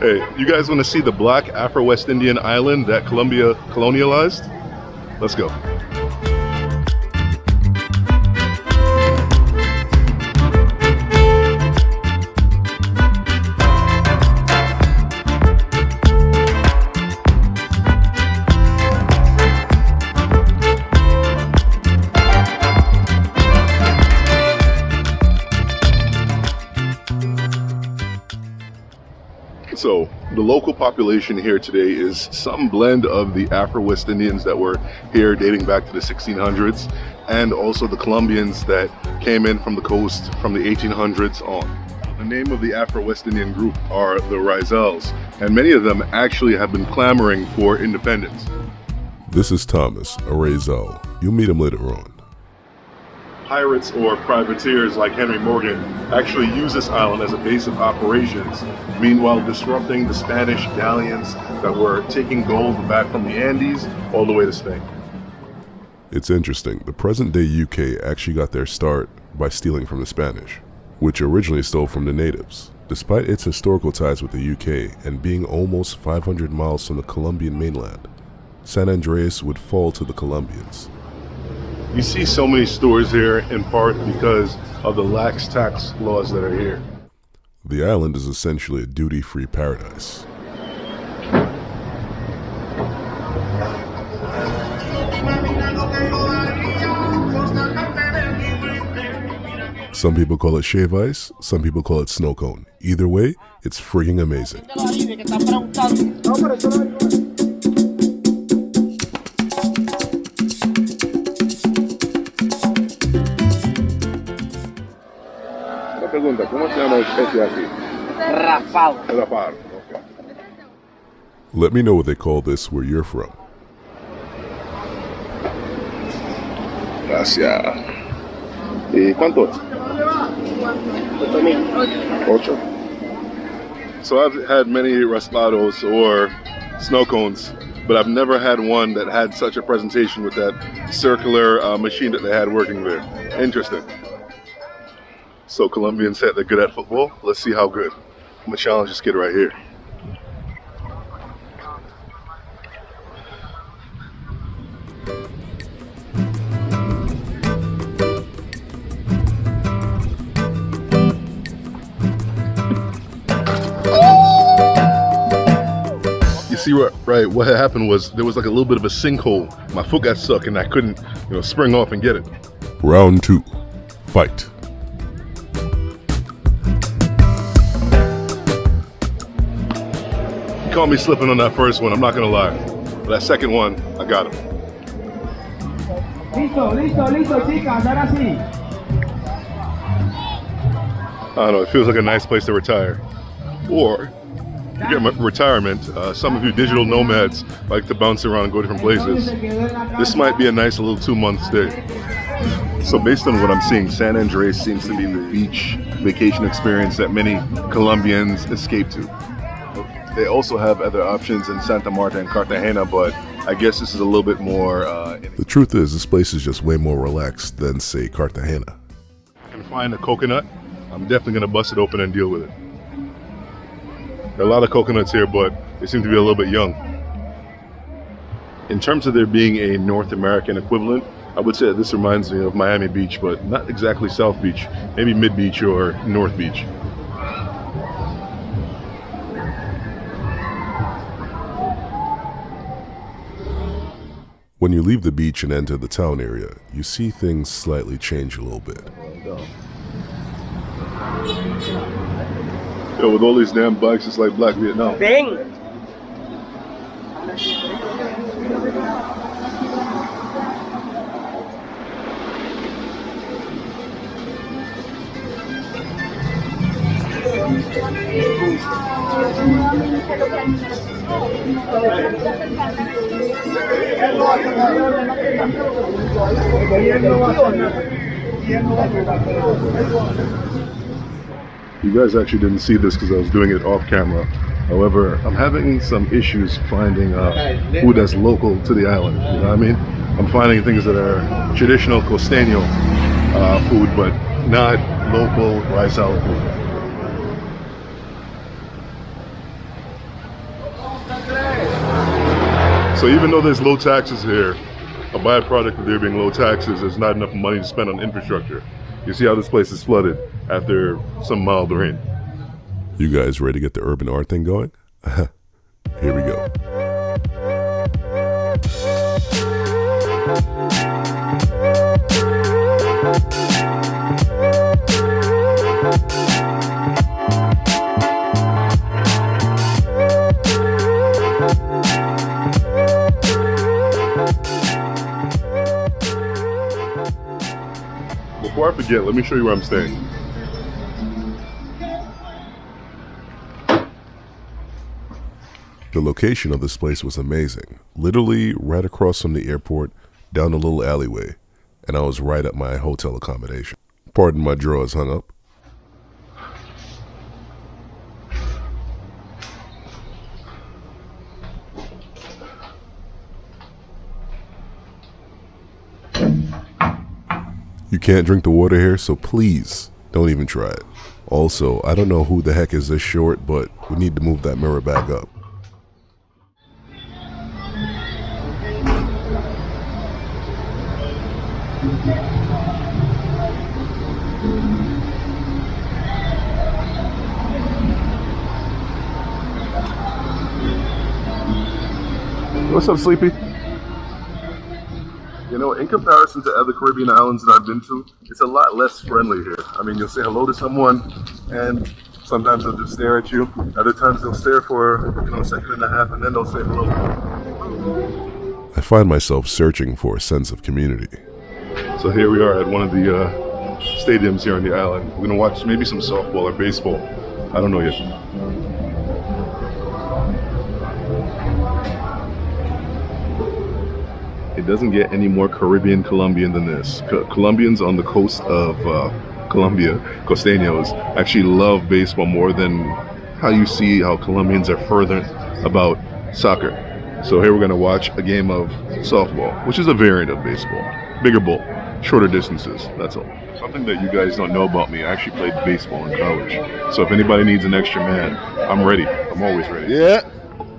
Hey, you guys want to see the black Afro-West Indian island that Colombia colonialized? Let's go. So the local population here today is some blend of the Afro-West Indians that were here dating back to the 1600s and also the Colombians that came in from the coast from the 1800s on. The name of the Afro-West Indian group are the Raizals, and many of them actually have been clamoring for independence. This is Thomas, a Raizal. You'll meet him later on. Pirates or privateers like Henry Morgan actually use this island as a base of operations, meanwhile disrupting the Spanish galleons that were taking gold back from the Andes all the way to Spain. It's interesting, the present-day UK actually got their start by stealing from the Spanish, which originally stole from the natives. Despite its historical ties with the UK and being almost 500 miles from the Colombian mainland, San Andreas would fall to the Colombians. You see so many stores here in part because of the lax tax laws that are here. The island is essentially a duty-free paradise. Some people call it shave ice, some people call it snow cone. Either way, it's freaking amazing. ¿Cómo se llama el especie aquí? Rapado. Rapado. Okay. Let me know what they call this where you're from. Gracias. ¿Y cuánto? 8. So I've had many raspados or snow cones, but I've never had one that had such a presentation with that circular machine that they had working there. Interesting. So Colombians said they're good at football. Let's see how good. I'm gonna challenge this kid right here. You see what happened was there was like a little bit of a sinkhole. My foot got stuck and I couldn't, spring off and get it. Round 2, fight. You caught me slipping on that first one, I'm not gonna lie. But that second one, I got him. Listo, chicas, ahora sí. I don't know, it feels like a nice place to retire. Or, you get retirement, some of you digital nomads like to bounce around and go different places. This might be a nice little 2-month stay. So based on what I'm seeing, San Andreas seems to be the beach vacation experience that many Colombians escape to. They also have other options in Santa Marta and Cartagena, but I guess this is a little bit more... The truth is, this place is just way more relaxed than, say, Cartagena. I can find a coconut. I'm definitely going to bust it open and deal with it. There are a lot of coconuts here, but they seem to be a little bit young. In terms of there being a North American equivalent, I would say that this reminds me of Miami Beach, but not exactly South Beach, maybe Mid Beach or North Beach. When you leave the beach and enter the town area, you see things slightly change a little bit. Yo, with all these damn bikes, it's like Black Vietnam. Ven. You guys actually didn't see this because I was doing it off camera. However, I'm having some issues finding food that's local to the island. You know what I mean? I'm finding things that are traditional Costeño food, but not local Raizal food. So even though there's low taxes here, a byproduct of there being low taxes, there's not enough money to spend on infrastructure. You see how this place is flooded after some mild rain. You guys ready to get the urban art thing going? Here we go. Before I forget, let me show you where I'm staying. The location of this place was amazing. Literally right across from the airport, down a little alleyway, and I was right at my hotel accommodation. Pardon my drawers hung up. You can't drink the water here, so please don't even try it. Also, I don't know who the heck is this short, but we need to move that mirror back up. What's up, Sleepy? You know, in comparison to other Caribbean islands that I've been to, it's a lot less friendly here. I mean, you'll say hello to someone, and sometimes they'll just stare at you. Other times they'll stare for, a second and a half, and then they'll say hello. I find myself searching for a sense of community. So here we are at one of the stadiums here on the island. We're gonna watch maybe some softball or baseball. I don't know yet. It doesn't get any more Caribbean Colombian than this. Colombians on the coast of Colombia, Costeños, actually love baseball more than how you see how Colombians are further about soccer. So here we're gonna watch a game of softball, which is a variant of baseball. Bigger ball, shorter distances, that's all. Something that you guys don't know about me, I actually played baseball in college. So if anybody needs an extra man, I'm ready. I'm always ready. Yeah.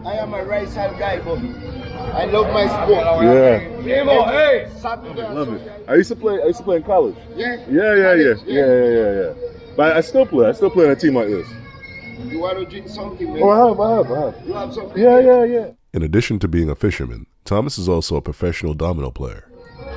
I am a Raizal guy, but I love my sport. Yeah. Hey! Love it. I used to play in college. Yeah? Yeah. But I still play on a team like this. You want to drink something, man? Oh, I have. You have something? Yeah. In addition to being a fisherman, Thomas is also a professional domino player.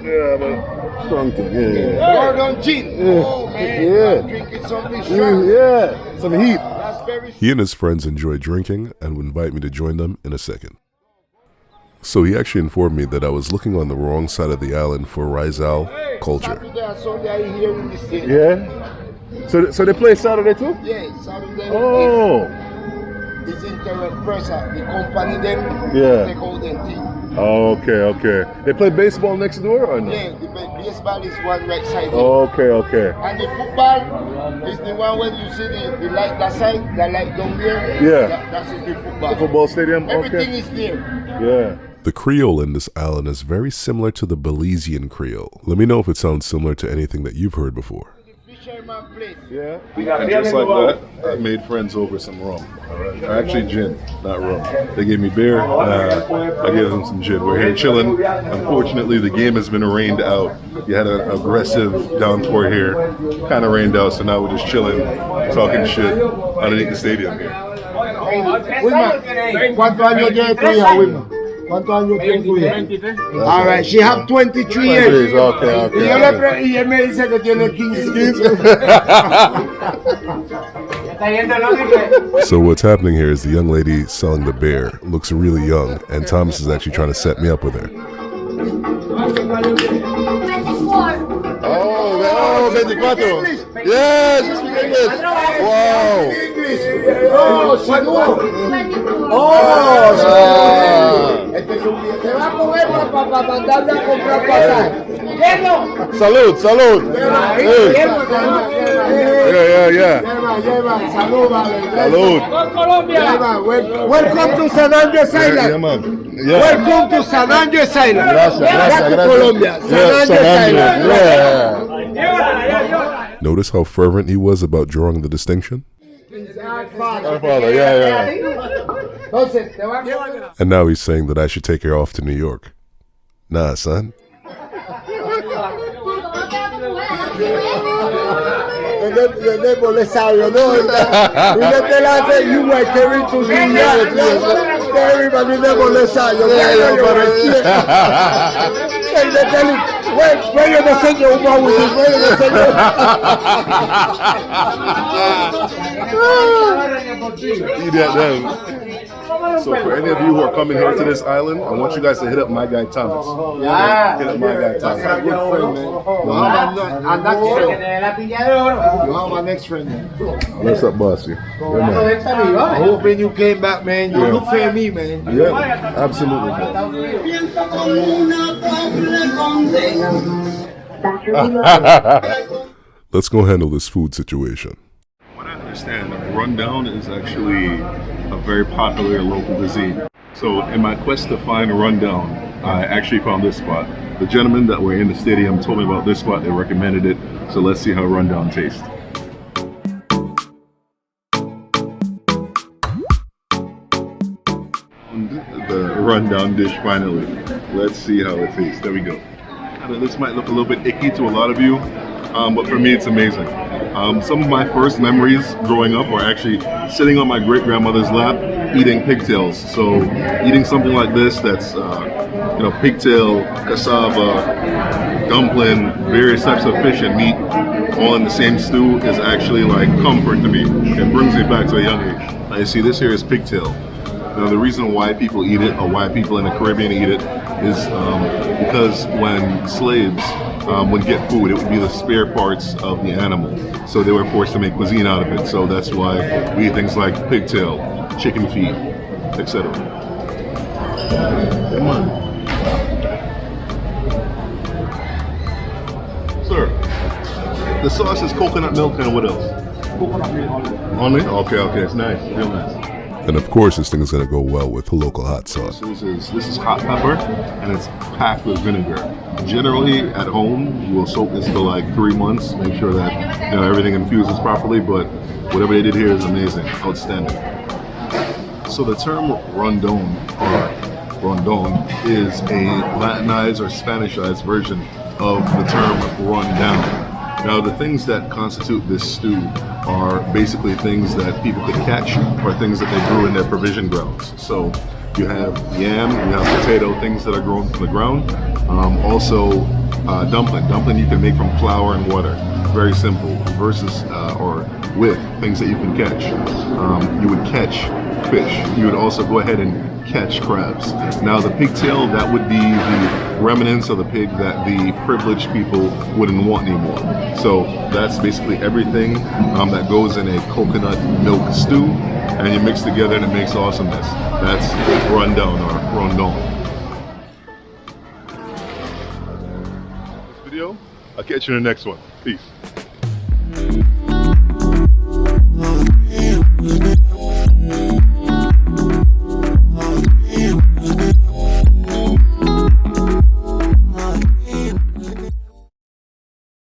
Yeah, man. Strong thing. Yeah. Rondon gin. Yeah. Oh, man. Yeah. I'm drinking something strong. Yeah. Some heat. That's very He and his friends enjoy drinking and would invite me to join them in a second. So he actually informed me that I was looking on the wrong side of the island for Raizal culture. Saturday and Sunday I here in the state. Yeah. So they play Saturday too? Yeah, Saturday. Oh. It's interwoven. The company them. Yeah. They call them team. Okay. They play baseball next door or no? Yeah, the baseball is one right side. Okay. And the football is the one when you see the light that side, the light down there. Yeah. That's the football. The football stadium? Everything Okay. is there. Yeah. The Creole in this island is very similar to the Belizean Creole. Let me know if it sounds similar to anything that you've heard before. Fisherman place. Yeah. And just like that, I made friends over some rum. Alright. Actually gin, not rum. They gave me beer, I gave them some gin. We're here chilling. Unfortunately, the game has been rained out. You had an aggressive downpour here, kind of rained out, so now we're just chilling, talking shit underneath the stadium here. Wilma, ¿cuántos años tiene tu hija, Wilma? ¿Cuántos años tiene tu hija? All right, she have 23 years. Okay. Y él me dice que tiene 15. So what's happening here is the young lady selling the beer looks really young, and Thomas is actually trying to set me up with her. Oh, 24. Yes, you speak English. Wow. Oh, salud. Se va a comer para mandarle a comprar pasaje. Salud. Yeah. Lleva, salud. Salud. Colombia. Welcome to San Andres Yeah, Island. man. Yeah. Welcome to San Andres Island. Gracias. Colombia. Yeah, San Andres. Yeah. Notice how fervent he was about drawing the distinction? Our father. Our father, yeah. Entonces, te van a... And now he's saying that I should take her off to New York. Nah, son. Yo le molesta, yo no. Y no te la hace, you were carrying to New York. Everybody le molesta, yo where you the señor woman with his where you the señor. See that then. So for any of you who are coming here to this island, I want you guys to hit up my guy Thomas. Yeah. Hit up my guy Thomas. That's a good friend, man. And that's friend. You have my next friend, man. What's up, bossy? I hope when you came back, man, you look for me, man. Yeah, absolutely. Let's go handle this food situation. What I understand, Rondon is actually a very popular local cuisine. So in my quest to find Rondon, I actually found this spot. The gentlemen that were in the stadium told me about this spot, they recommended it. So let's see how Rondon tastes. The Rondon dish finally. Let's see how it tastes. There we go. This might look a little bit icky to a lot of you, but for me it's amazing. Some of my first memories growing up were actually sitting on my great-grandmother's lap eating pigtails. So eating something like this that's pigtail, cassava, dumpling, various types of fish and meat all in the same stew is actually like comfort to me. It brings me back to a young age. Now you see, this here is pigtail. Now the reason why people eat it, or why people in the Caribbean eat it, is because when slaves would get food, it would be the spare parts of the animal. So they were forced to make cuisine out of it. So that's why we eat things like pigtail, chicken feet, etc. Come on. Sir, the sauce is coconut milk and what else? Coconut milk only. Okay, it's nice, real nice. And of course, this thing is going to go well with local hot sauce. So this is hot pepper, and it's packed with vinegar. Generally, at home, you will soak this for like 3 months, make sure that everything infuses properly. But whatever they did here is amazing, outstanding. So the term Rondon is a Latinized or Spanishized version of the term rundown. Now, the things that constitute this stew are basically things that people could catch or things that they grew in their provision grounds. So you have yam, you have potato, things that are grown from the ground. Also, dumpling. Dumpling you can make from flour and water. Very simple. Versus or with things that you can catch. You would catch fish. You would also go ahead and catch crabs. Now the pigtail, that would be the remnants of the pig that the privileged people wouldn't want anymore. So that's basically everything that goes in a coconut milk stew, and you mix together and it makes awesomeness. That's Rondon or Rondon. This video, I'll catch you in the next one. Peace.